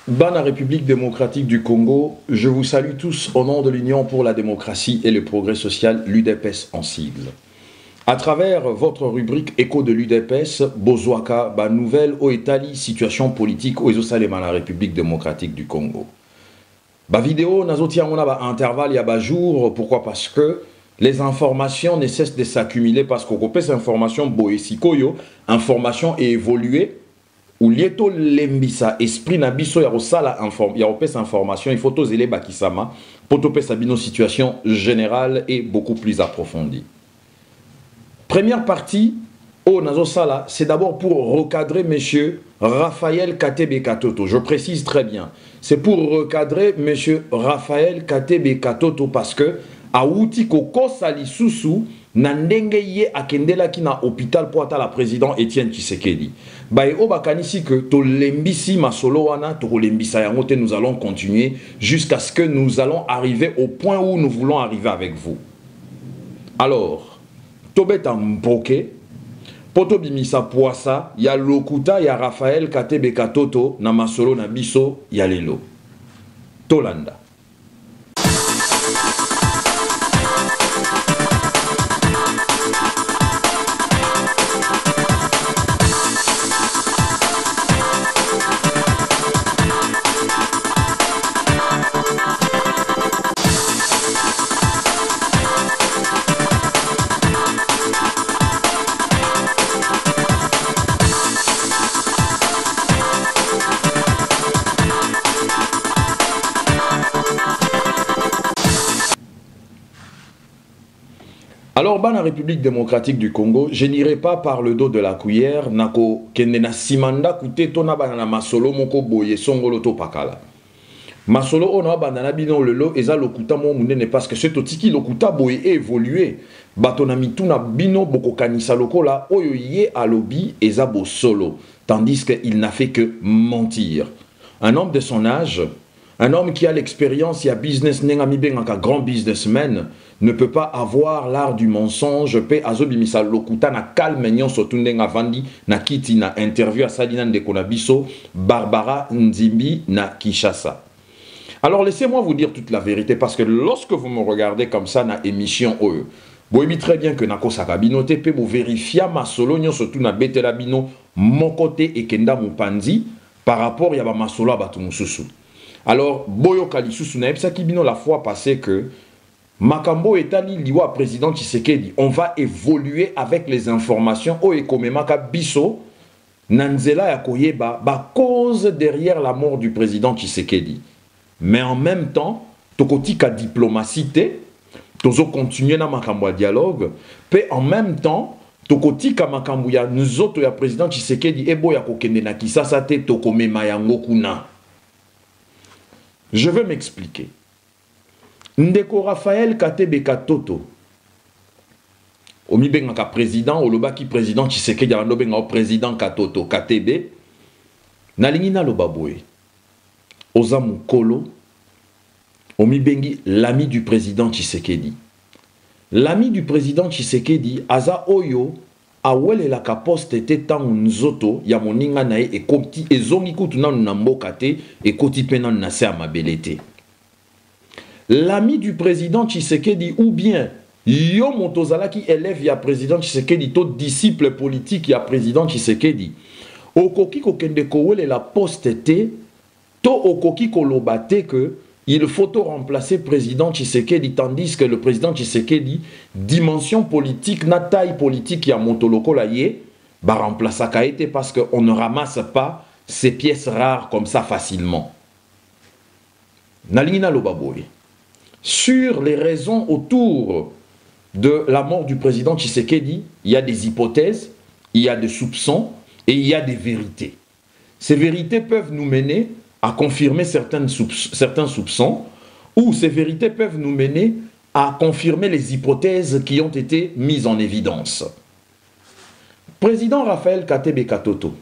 Bana République démocratique du Congo, je vous salue tous au nom de l'Union pour la démocratie et le progrès social, l'UDPS en sigle. À travers votre rubrique Écho de l'UDPS, Bozouaka, nouvelle au Italie, situation politique au Ezosalema la République démocratique du Congo. Vidéo, nazotia on a intervalle, il y a jour, pourquoi? Parce que les informations ne cessent de s'accumuler parce qu'on peut ces informations, boesikoyo, information et évoluer. Ou lieto lembisa esprit na biso ya rosala ya opesa information il faut tozele bakisama pour topesa bino situation générale et beaucoup plus approfondie. Première partie au nazo sala, c'est d'abord pour recadrer monsieur Raphaël Katebe Katoto. Je précise très bien, c'est pour recadrer monsieur Raphaël Katebe Katoto parce que Aouti Koko Salisusu na ndenge ye akendela ki na hôpital pour la président Étienne Tshisekedi. O bakanisi que to lembisi masolo wana to lembisa yango te, nous allons continuer jusqu'à ce que nous allons arriver au point où nous voulons arriver avec vous. Alors, tobeta mpoke poto bimisa poasa ya lokuta ya Raphaël Katebe Katoto na masolo na biso ya lelo. Tolanda. Alors, dans la République démocratique du Congo, je n'irai pas par le dos de la cuillère, nako kendena simanda kute tona banana masolo moko boye songolo to pakala. Masolo ona banana bino lelo eza lokuta mo munene parce que ce totiki lokuta boye évolué. Batona mituna bino boko kanisa lokola oyo ye alobi eza bo solo, tandis qu'il n'a fait que mentir. Un homme de son âge, un homme qui a l'expérience, il y a business nengami bengaka grand businessman, ne peut pas avoir l'art du mensonge. Pe azobimisa lokuta na calme nyon sotundenga vandi na kiti na interview à Sadina Ndekona biso Barbara Nzimbi na Kinshasa. Alors laissez-moi vous dire toute la vérité parce que lorsque vous me regardez comme ça na émission OE, vous voyez très bien que nako sakabino te pe vous vérifiez ma solo nyon surtout na betela bino mon côté et kenda mupanzi par rapport ya ba masolo abatu mususu. Alors boyo kalisusu na epsa kibino la fois passée que Makambo etali liwa président Tshisekedi, on va évoluer avec les informations o ekomemaka biso nanzela ya koyeba ba cause derrière la mort du président Tshisekedi. Mais en même temps, tokotika diplomatie te, tozo continuer na makambo ya dialogue, pe en même temps tokotika makambo ya nous autres ya président Tshisekedi ebo ya kokende na Kisasa te tokomema yango kuna. Je veux m'expliquer. Ndeko Raphaël Katebe Katoto Omi bengaka président olobaki président Tshisekedi alando benga président Katoto Katebe nalingi na lobaboye oza mukolo omi bengi l'ami du président Tshisekedi. L'ami du président Tshisekedi aza oyo awele la kaposte te tango nzoto ya moninga na ye ekoti ezongi kutu nanu na mboka te ekoti pe nanu na se ya mabele te. L'ami du président Tshisekedi ou bien yo motozala qui élève ya président Tshisekedi to disciple politique ya président Tshisekedi okoki kokende kowele la poste te to okoki kolobate que il faut remplacer président Tshisekedi tandis que le président Tshisekedi dimension politique na taille politique ya motoloko la ye ba remplacer kaete parce que on ne ramasse pas ces pièces rares comme ça facilement. Nalina lobaboy. Sur les raisons autour de la mort du président Tshisekedi, il y a des hypothèses, il y a des soupçons et il y a des vérités. Ces vérités peuvent nous mener à confirmer certains soupçons ou ces vérités peuvent nous mener à confirmer les hypothèses qui ont été mises en évidence. Président Raphaël Katebe Katoto,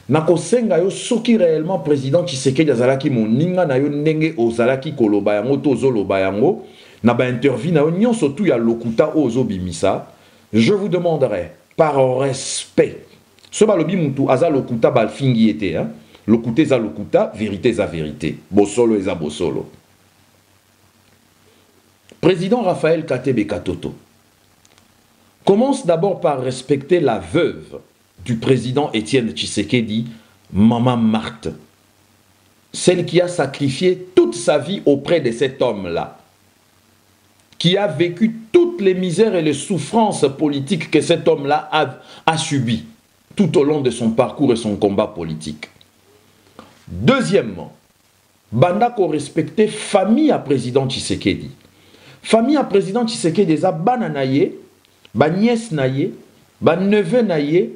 nakosenga yo soki réellement président Tshisekedi azalaki moninga na yo ndenge ozalaki koloba yango to ozoloba yango na ba interview na yo nyonso tu ya lokuta ozo bimisa, je vous demanderai par respect ce balobi mutu aza lokuta balfingi ete hein lokuta eza lokuta, vérité eza vérité. Bosolo eza bosolo. Président Raphaël Katebe Katoto commence d'abord par respecter la veuve du président Étienne Tshisekedi, Maman Marthe, celle qui a sacrifié toute sa vie auprès de cet homme-là, qui a vécu toutes les misères et les souffrances politiques que cet homme-là a subies tout au long de son parcours et son combat politique. Deuxièmement, Bandako respectait famille à président Tshisekedi. Famille à président Tshisekedi, eza bana naye, ba nièce naye, ba neveu naye,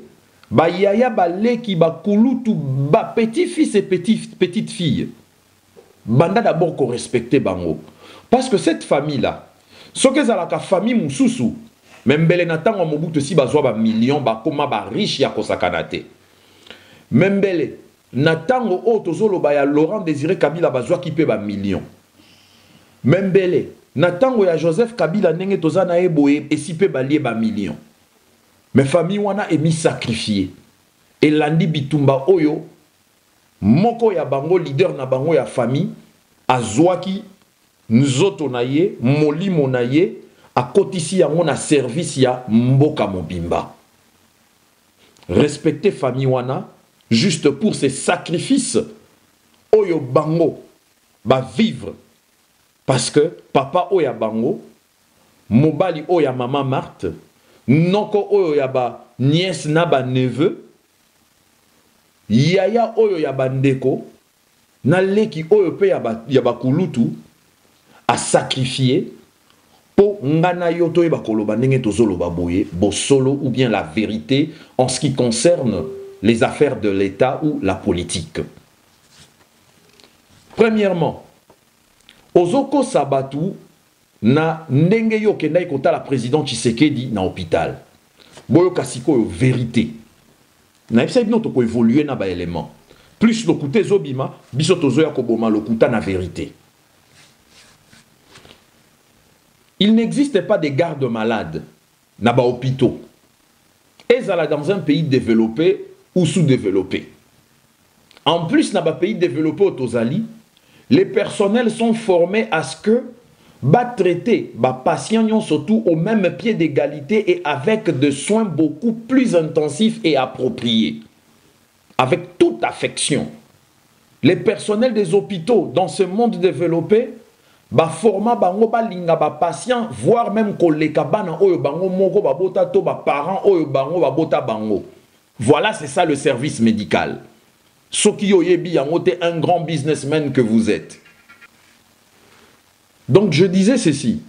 ba yaya ba leki ba kulutu ba petit-fils et petite-fille. Banda d'abord qu'on respectait bango. Parce que cette famille-là, ce que ça la famille mususu, même belle natango mobutu si bazwa ba million ba koma ba riche ya kosakanate. Même belle natango o tozolo ba ya Laurent Désiré Kabila bazwa ki pe ba million. Même belle natango ya Joseph Kabila nenge tozana eboye esipe balie ba million. Mais famille wana est mis sacrifié. Et landi bitumba oyo moko ya bango leader na bango ya famille azwaki nzoto na ye molimo na ye akotisi yango na service ya mboka mobimba. Respecter famille wana juste pour ces sacrifices oyo bango ba vivre. Parce que papa oya bango, mobali oya maman Marthe, noko oya ba nièce na ba neveu, yaya oyo ya ba ndeko, na leki oyo pe ya ba kulutu, a sacrifié pour ngana yoto eba koloba ndenge tozoloba boye, bosolo ou bien la vérité en ce qui concerne les affaires de l'État ou la politique. Premièrement, Ozoko Sabatu na ndenge yo kendai kota la président Tshisekedi na hôpital. Boyo kasiko yo vérité. Na epsa bino toko évoluer na ba élément. Plus lokuta zobima, biso tozo ya koboma lokuta na vérité. Il n'existe pas de gardes malades na ba hôpitaux. Ezala dans un pays développé ou sous-développé. En plus na ba pays développé au Tozali, les personnels sont formés à ce que va traiter les patients surtout au même pied d'égalité et avec des soins beaucoup plus intensifs et appropriés. Avec toute affection. Les personnels des hôpitaux dans ce monde développé va former les patients, voire même les parents. Voilà, c'est ça le service médical. Soki Oyebi un grand businessman que vous êtes. Donc je disais ceci.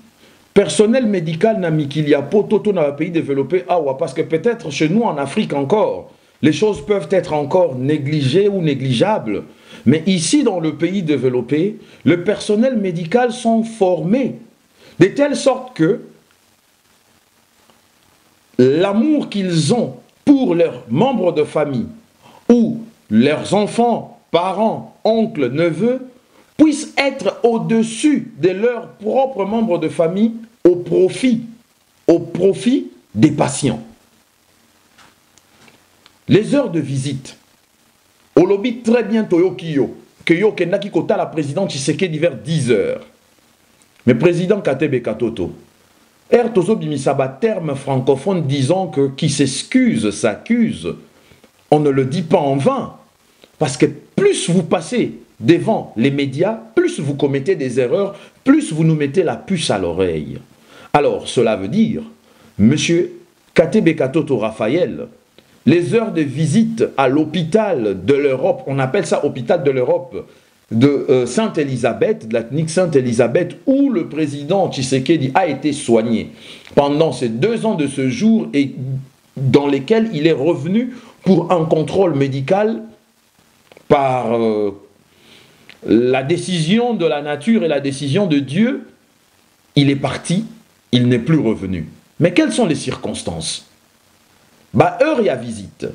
Personnel médical namikilia pototo dans un pays développé, parce que peut-être chez nous en Afrique encore, les choses peuvent être encore négligées ou négligeables. Mais ici dans le pays développé, le personnel médical sont formés de telle sorte que l'amour qu'ils ont pour leurs membres de famille ou leurs enfants, parents, oncles, neveux, puissent être au-dessus de leurs propres membres de famille au profit des patients. Les heures de visite. Au lobby très bien Toyokiyo, que yo kendaki kota la présidente Tshisekedi vers 10 heures. Mais président Katebe Katoto, Tozo bimisaba terme francophone disant que qui s'excuse s'accuse. On ne le dit pas en vain. Parce que plus vous passez devant les médias, plus vous commettez des erreurs, plus vous nous mettez la puce à l'oreille. Alors, cela veut dire, monsieur Katebe Katoto Raphaël, les heures de visite à l'hôpital de l'Europe, on appelle ça hôpital de l'Europe, de Sainte-Élisabeth, de la clinique Sainte-Élisabeth, où le président Tshisekedi a été soigné pendant ces 2 ans de ce jour et dans lesquels il est revenu pour un contrôle médical par la décision de la nature et la décision de Dieu, il est parti, il n'est plus revenu. Mais quelles sont les circonstances? Heure y a visite.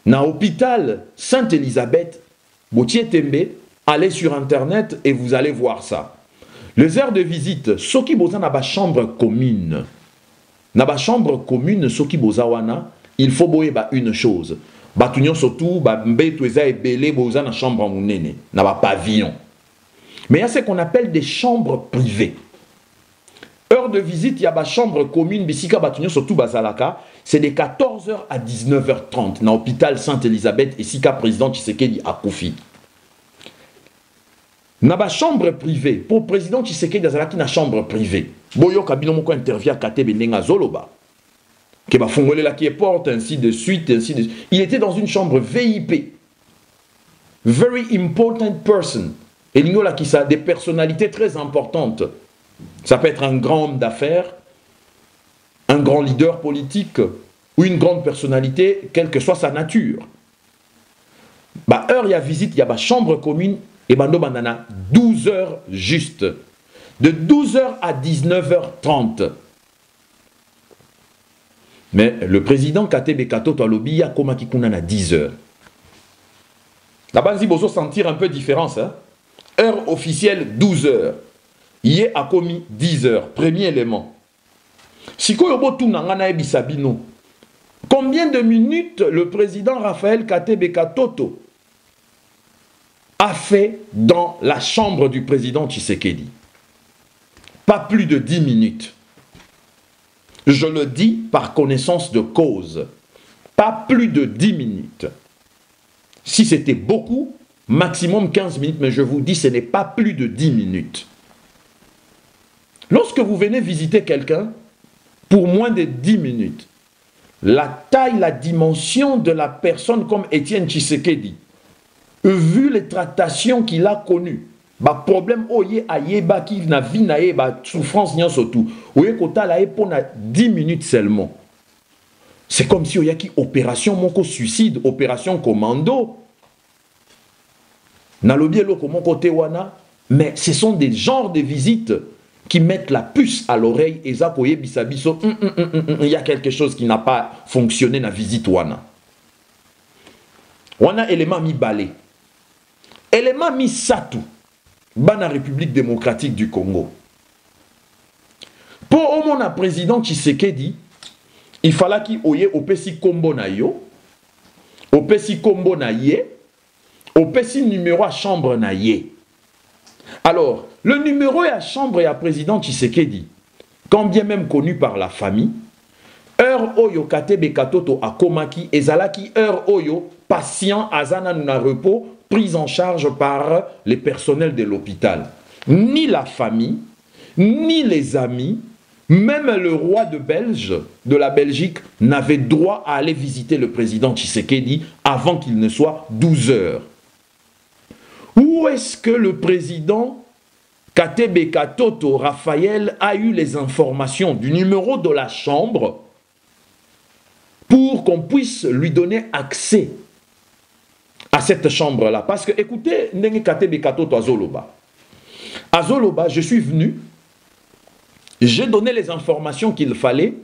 Na hôpital Sainte-Élisabeth, Boutier Tembe, allez sur internet et vous allez voir ça. Les heures de visite, Soki Boza na ba chambre commune. Na ba chambre commune, Soki Boza wana, il faut boye ba une chose. Batunion surtout, mbeto eza ebele boza na chambre monene, na ba pavillon. Mais il y a ce qu'on appelle des chambres privées. Heure de visite, il y a ba chambre commune, bisika batunion surtout bazalaka, c'est de 14h à 19h30 dans l'hôpital Sainte-Élisabeth et sika président Tshisekedi a Koufi. Na ba chambre privée, pour président Tshisekedi azalaki na chambre privée. Boyo kabino moko intervient à Katebe Nenga Zoloba. Que ba fongole la qui est porte, ainsi de suite, ainsi de suite. Il était dans une chambre VIP. Very important person. Et il y a qui ça des personnalités très importantes. Ça peut être un grand homme d'affaires, un grand leader politique ou une grande personnalité, quelle que soit sa nature. Bah, heure, il y a visite, il y a ma chambre commune, et bando bandana 12 heures juste. De 12h à 19h30. Mais le président Katebe Katoto Alobi, il y a comme qui à 10 heures. Là-bas, il faut sentir un peu différence. Hein? Heure officielle, 12 heures. Hier a commis 10 heures. Premier élément. Combien de minutes le président Raphaël Katebe Katoto a fait dans la chambre du président Tshisekedi? Pas plus de 10 minutes. Je le dis par connaissance de cause. Pas plus de 10 minutes. Si c'était beaucoup, maximum 15 minutes, mais je vous dis, ce n'est pas plus de 10 minutes. Lorsque vous venez visiter quelqu'un, pour moins de 10 minutes, la taille, la dimension de la personne comme Étienne Tshisekedi, vu les tractations qu'il a connues, ba problème oye ayeba qui na vie na ba souffrance nyon surtout oye kota la pour 10 minutes seulement. C'est comme si oya qui opération monko suicide, opération commando. Na lobi eloko mon côté wana, mais ce sont des genres de visites qui mettent la puce à l'oreille et ça koye bisabiso il y a quelque chose qui n'a pas fonctionné na visite wana. Wana élément mi balé. Élément mi satu. Bana République démocratique du Congo. Pour au moins le président Tshisekedi, il fallait qu'il oye opesi kombo na yo, opesi kombo na ye, opesi numéro à chambre na ye. Alors, le numéro à chambre et à président Tshisekedi, quand bien même connu par la famille, heure oyo Katebe Katoto a komaki ezalaki heure oyo patient azana na repos prise en charge par les personnels de l'hôpital. Ni la famille, ni les amis, même le roi de la Belgique, n'avait droit à aller visiter le président Tshisekedi avant qu'il ne soit 12 heures. Où est-ce que le président Katebe Katoto Raphaël a eu les informations du numéro de la chambre pour qu'on puisse lui donner accès à cette chambre-là? Parce que, écoutez, Ndenge Katebe Katoto Azoloba. Azoloba, je suis venu, j'ai donné les informations qu'il fallait,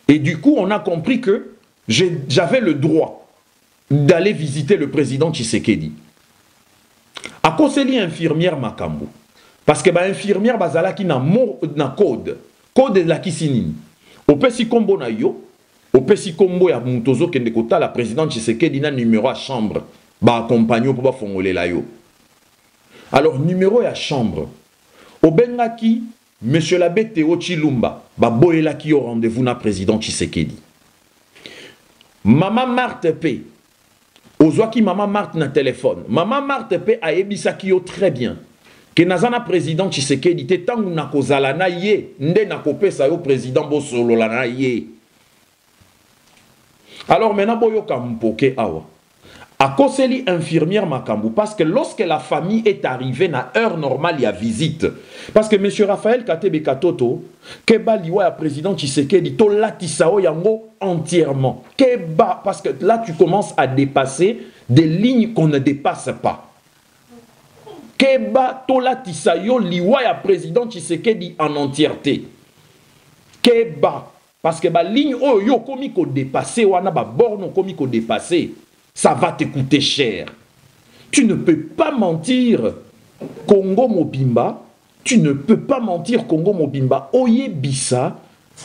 et du coup, on a compris que j'avais le droit d'aller visiter le président Tshisekedi. A conseillé infirmière Makambo. Parce que infirmière bazala qui na code de la kisinini. Au pesi kombo na yo, au pesi kombo ya mutozo kende kota la présidente Tshisekedi na numéro à chambre. Ba accompagner pour fongoler la yo. Alors numéro à chambre. Au bengaki monsieur l'abbé Théo Chilumba, ba boyela ki au rendez-vous na président Tshisekedi. Maman Marthe P. Ozwaki maman Marthe na téléphone. Maman Marthe P a ebisaki yo très bien. Que nazana président Tshisekedi te tangu na kozala na ye nde na kopesa yo président bosolo la na ye. Alors maintenant boyo kampoke awa. A conseillé infirmière Makambu parce que lorsque la famille est arrivée à heure normale, il y a visite. Parce que M. Raphaël Katebe Katoto, Keba liwa ya président Tshisekedi, to latisao yango entièrement. Keba, parce que là tu commences à dépasser des lignes qu'on ne dépasse pas. Keba to latisayo liwa ya président Tshisekedi en entièreté. Keba, parce que ba ligne oh yo komi ko dépasser wana ba borno komi ko dépasser. Ça va te coûter cher. Tu ne peux pas mentir Congo Mobimba. Tu ne peux pas mentir Congo Mobimba. Oye Bissa,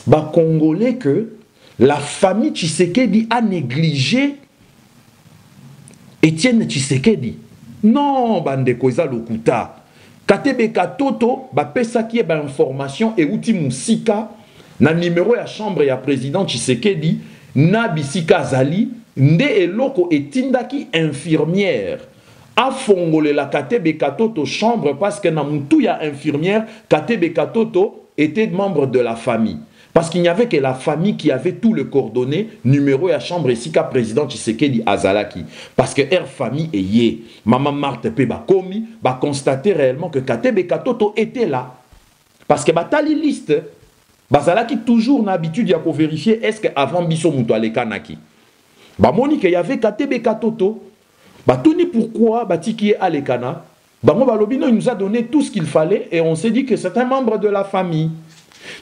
ba Congolais que la famille Tshisekedi a négligé Etienne Tshisekedi. Non, bandeko eza lokuta. Katebe Katoto, pesa qui est information et outil musika, na numéro ya chambre ya président Tshisekedi, na bisika zali, nde eloko etindaki infirmière. A fongole la Katebe Katoto chambre parce que na mutu ya infirmière, Katebe Katoto était membre de la famille. Parce qu'il n'y avait que la famille qui avait tout le coordonné, numéro et chambre ici qu'à président Tshisekedi Azalaki. Parce que Air Famille est yé. Maman Marthe Pe Bakomi va constater réellement que Katebe Katoto était là. Parce que Batali liste, Bazalaki toujours n'a habitude à vérifier est-ce qu'avant Bisso Moutouale Kanaki. Bamoni qu'il y avait Katebe Katoto. Batuni pourquoi Batiki est Alekana. Bango Balobino il nous a donné tout ce qu'il fallait et on s'est dit que c'est un membre de la famille.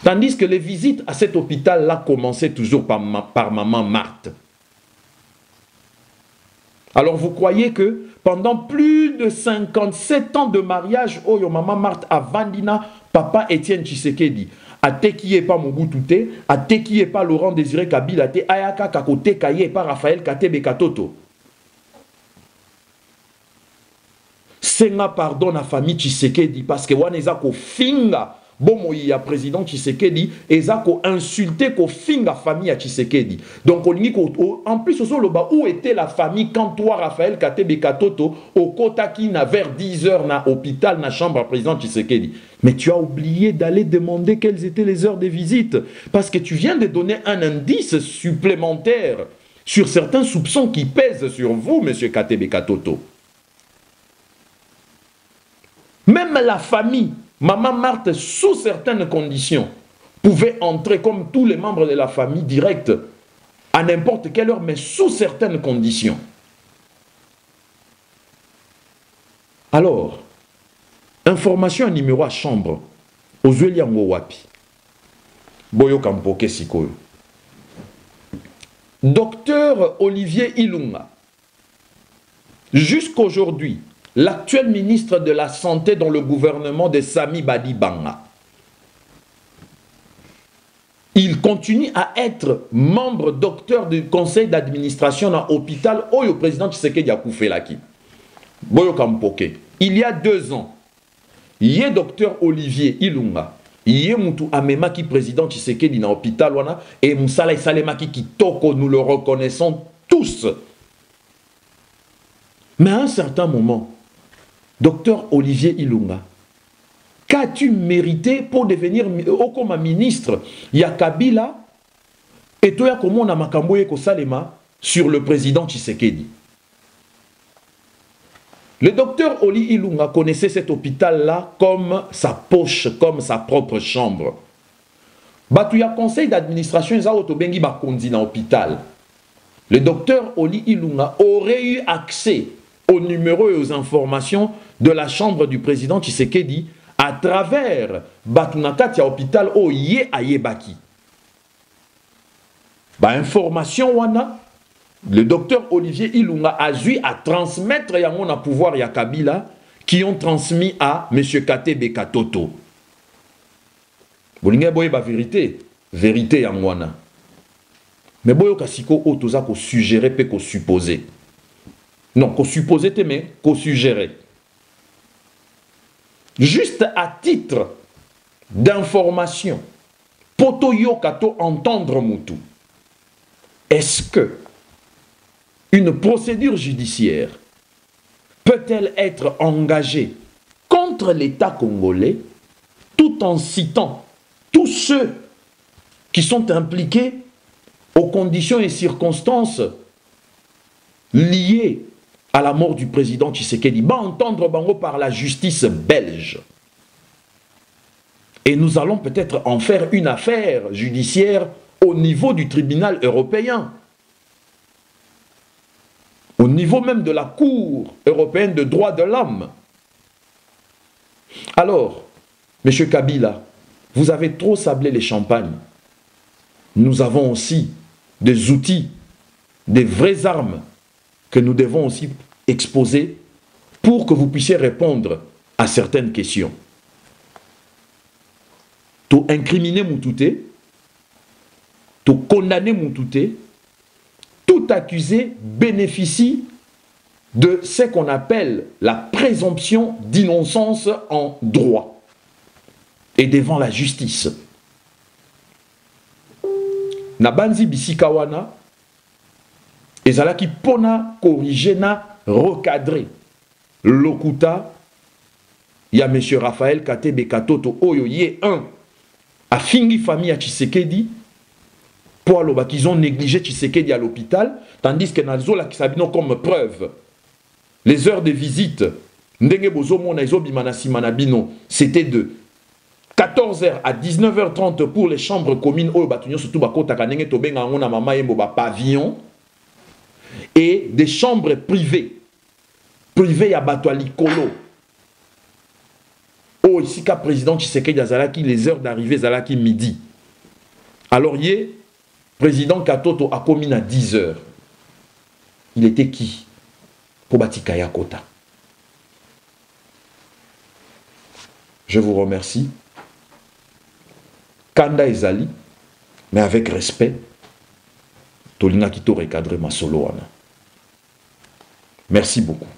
Tandis que les visites à cet hôpital-là commençaient toujours par maman Marthe. Alors vous croyez que pendant plus de 57 ans de mariage, oh yo maman Marthe a Vandina, papa Etienne Tshisekedi, a tekiye pas Mobutu, a tekiye pas Laurent Désiré Kabila, te ayaka kakote kaye pas Raphaël Katebe Katoto. Senga pardon à famille Tshisekedi parce que waneza ko finga. Bon, il y a président Tshisekedi et ça ko insulté ko finga famille à Tshisekedi. Donc en plus où était la famille quand toi Raphaël Katebe Katoto au Kotaki na vers 10h na hôpital na chambre à président Tshisekedi. Mais tu as oublié d'aller demander quelles étaient les heures de visite parce que tu viens de donner un indice supplémentaire sur certains soupçons qui pèsent sur vous monsieur Katebe Katoto. Même la famille Maman Marthe, sous certaines conditions, pouvait entrer comme tous les membres de la famille direct à n'importe quelle heure, mais sous certaines conditions. Alors, information numéro à chambre, aux Yango Wapi, Boyo Kampoke Sikoyo. Docteur Olivier Ilunga, jusqu'aujourd'hui, l'actuel ministre de la Santé dans le gouvernement de Sami Badibanga. Il continue à être membre docteur du conseil d'administration dans l'hôpital où le président Tshisekedi a koufé laki. Boyo Kampoke. Il y a 2 ans, il y a docteur Olivier Ilunga, il y a Moutou Amema qui président Tshisekedi dans l'hôpital et Moussala Salemaki qui toko, nous le reconnaissons tous. Mais à un certain moment, docteur Olivier Ilunga, qu'as-tu mérité pour devenir comme ministre? Il y a Kabila et toi, comment on a makamboye ko salema sur le président Tshisekedi. Le docteur Oli Ilunga connaissait cet hôpital-là comme sa poche, comme sa propre chambre. Batouya conseil d'administration, ils ont bengi bakondi dans l'hôpital. Le docteur Oli Ilunga aurait eu accès aux numéros et aux informations de la chambre du président Tshisekedi à travers Batunakatia hôpital au Yé Ayebaki. Information wana, le docteur Olivier Ilunga a dû à transmettre yango na pouvoir ya Kabila qui ont transmis à M. Katebe Katoto. Bolinga boye ba vérité, vérité yango wana. Mais boyo kasiko o toza ko suggérer pe ko supposer. Non, qu'on supposait mais qu'on suggérait. Juste à titre d'information, poto yo kato entendre mutu. Est-ce que une procédure judiciaire peut-elle être engagée contre l'État congolais tout en citant tous ceux qui sont impliqués aux conditions et circonstances liées à la mort du président Tshisekedi, entendre Bango par la justice belge. Et nous allons peut-être en faire une affaire judiciaire au niveau du tribunal européen. Au niveau même de la Cour européenne de droits de l'homme. Alors, M. Kabila, vous avez trop sablé les champagnes. Nous avons aussi des outils, des vraies armes que nous devons aussi exposer pour que vous puissiez répondre à certaines questions. Tout incriminer Moutouté, tout condamner Moutouté, tout accusé bénéficie de ce qu'on appelle la présomption d'innocence en droit et devant la justice. Nabanzi Bisikawana, ezalaki pona corriger na recadrer lokuta ya M. Raphaël Katebe Katoto oyo ye un a fingi famille à Tshisekedi pour aloba qu'ils ont négligé Tshisekedi à l'hôpital, tandis que nazo la kisabino comme preuve les heures de visite ndenge bozo mona ezo bimana simana bino, c'était de 14h à 19h30 pour les chambres communes oyo batunyo surtout bakota kanenge tobenga ngona mama yembo ba pavillon, et des chambres privées ya bato ya likolo. Oh, ici, qu'à président Tshisekedi Azalaki, les heures d'arrivée Zalaki midi. Alors, hier, président Katoto a commis à 10h. Il était qui? Pour Batikaya Kota. Je vous remercie. Kanda Ezali, mais avec respect, Tolina Kito recadre ma solo. Merci beaucoup.